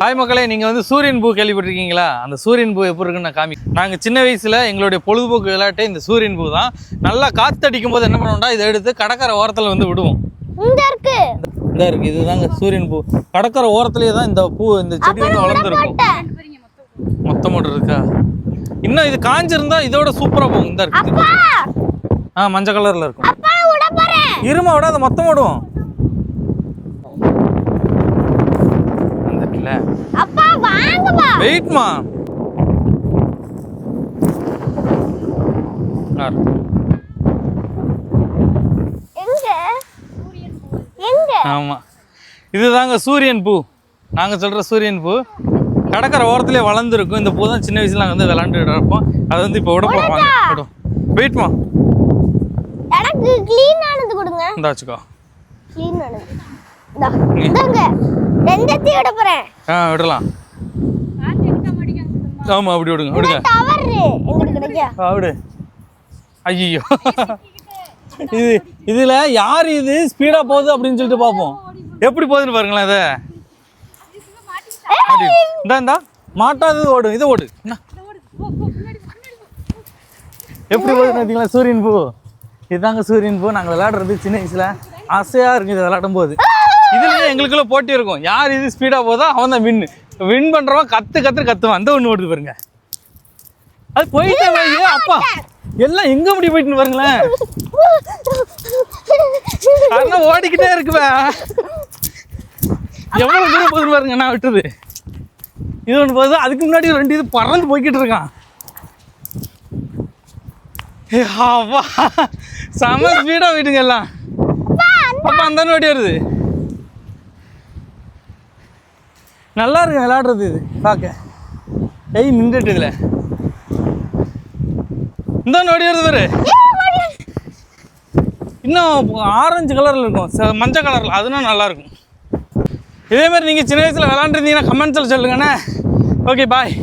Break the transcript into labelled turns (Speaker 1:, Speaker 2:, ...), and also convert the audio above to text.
Speaker 1: Hi மக்களே, நீங்கள் வந்து சூரியன் பூ கேள்விப்பட்டிருக்கீங்களா? அந்த சூரியன் பூ எப்படி இருக்குன்னு நான் காமிக்கிறேன். நாங்கள் சின்ன வயசில் எங்களுடைய பொழுதுபோக்கு விளையாட்டே இந்த சூரியன் பூ தான். நல்லா காற்றடிக்கும் போது என்ன பண்ணுவோம்டா, இதை எடுத்து கடற்கரை ஓரத்தில் வந்து விடுவோம். இந்த இருக்கு, இதுதாங்க சூரியன் பூ. கடற்கரை ஓரத்துலேயே தான் இந்த பூ, இந்த செடி வந்து வளர்ந்துருக்கும். மொத்தம் மட்டும் இருக்கா? இன்னும் இது காஞ்சிருந்தா இதோட சூப்பராக போகும். இந்த இருக்கு, மஞ்சள் கலரில் இருக்கும். இருமா விட அதை மொத்தம் விடுவோம்.
Speaker 2: அப்பா வாங்கப்பா,
Speaker 1: வெயிட்மா.
Speaker 2: எங்க
Speaker 1: ஆமா, இதுதாங்க சூரியன் பூ. நாங்க சொல்ற சூரியன் பூ கடற்கரை ஓரத்திலே வளர்ந்துருக்கும். இந்த பூ தான் சின்ன வயசுல நாங்கள் வந்து விளாண்டுட்டு இருப்போம். அது வந்து இப்போ விட போவாங்க. வெயிட்மா,
Speaker 2: எனக்கு க்ளீன் ஆனது கொடுங்க.
Speaker 1: இந்தா வச்சுக்கோ.
Speaker 2: க்ளீன் ஆனது இந்தாங்க. ரெண்டத்தி விட போறேன்.
Speaker 1: விடலாம். ஆமா, அப்படி விடுங்க, விடுங்க.
Speaker 2: டவர் எங்க கிடைக்க?
Speaker 1: விடு. ஐயோ, இதுல யார் இது ஸ்பீடா போகுது அப்படின்னு சொல்லிட்டு பார்ப்போம். எப்படி போகுதுன்னு பாருங்களேன். இதை இந்தா மாட்டாதது ஓடும். இதை ஓடு. எப்படி போகுதுன்னு பார்த்தீங்களா சூரியன் பூ? இதுதாங்க சூரியன் பூ. நாங்கள் விளையாடுறது சின்ன வயசுல ஆசையா இருக்கு. இதை விளையாடும் போது இதுலயே எங்களுக்குள்ள போட்டி இருக்கும். யார் இது ஸ்பீடா போதோ அவன் தான் வின் பண்றவன். கத்துவான். அந்த ஒண்ணு ஓடுது பாருங்க. அது போயிட்டே போய் அப்பா எல்லாம் எங்க முடி போயிட்டு பாருங்களேன். அதெல்லாம் ஓடிக்கிட்டே இருக்குவே. எவ்வளவு தூரம் போகுதுன்னு பாருங்க. நான் விட்டுது இது ஒன்று போகுது. அதுக்கு முன்னாடி ரெண்டு இது பறந்து போய்கிட்டு இருக்கான். அப்பா செம ஸ்பீடா போயிட்டுங்க எல்லாம். அப்பா அந்த ஓடி வருது. நல்லா இருக்கு விளையாடுறது. இது பார்க்க நின்றுட்டு இதுல இந்த நோடி வருது பாரு. இன்னும் ஆரஞ்சு கலர்ல இருக்கும், மஞ்சள் கலர்ல. அதுனா நல்லா இருக்கும். இதே மாதிரி நீங்க சின்ன வயசுல விளையாண்டுருந்தீங்கன்னா கமெண்ட்ஸ்ல சொல்லுங்கண்ணே. ஓகே, பாய்.